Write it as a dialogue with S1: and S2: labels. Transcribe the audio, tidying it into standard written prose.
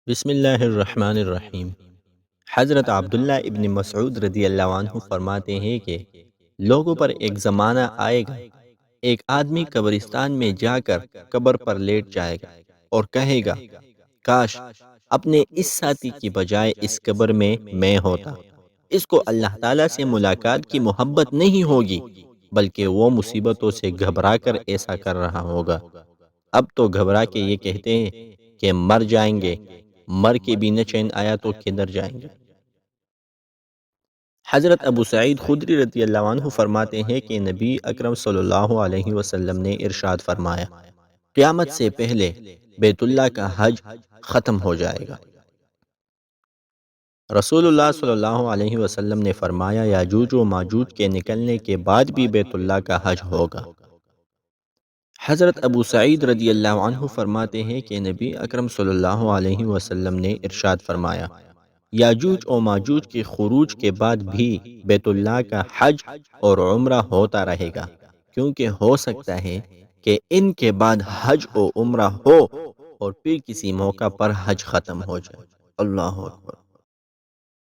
S1: بسم اللہ الرحمن الرحیم۔ حضرت عبداللہ ابن مسعود رضی اللہ عنہ فرماتے ہیں کہ لوگوں پر ایک زمانہ آئے گا، ایک آدمی قبرستان میں جا کر قبر پر لیٹ جائے گا اور کہے گا، کاش اپنے اس ساتھی کی بجائے اس قبر میں ہوتا۔ اس کو اللہ تعالیٰ سے ملاقات کی محبت نہیں ہوگی، بلکہ وہ مصیبتوں سے گھبرا کر ایسا کر رہا ہوگا۔ اب تو گھبرا کے یہ کہتے ہیں کہ مر جائیں گے، مر کے بھی نہ چین آیا تو کدھر جائیں گے۔ حضرت ابو سعید خدری رضی اللہ عنہ فرماتے ہیں کہ نبی اکرم صلی اللہ علیہ وسلم نے ارشاد فرمایا، قیامت سے پہلے بیت اللہ کا حج ختم ہو جائے گا۔ رسول اللہ صلی اللہ علیہ وسلم نے فرمایا، یاجوج و ماجوج کے نکلنے کے بعد بھی بیت اللہ کا حج ہوگا۔ حضرت ابو سعید رضی اللہ عنہ فرماتے ہیں کہ نبی اکرم صلی اللہ علیہ وسلم نے ارشاد فرمایا، یاجوج و ماجوج کے خروج کے بعد بھی بیت اللہ کا حج اور عمرہ ہوتا رہے گا، کیونکہ ہو سکتا ہے کہ ان کے بعد حج و عمرہ ہو اور پھر کسی موقع پر حج ختم ہو جائے۔ اللہ اکبر۔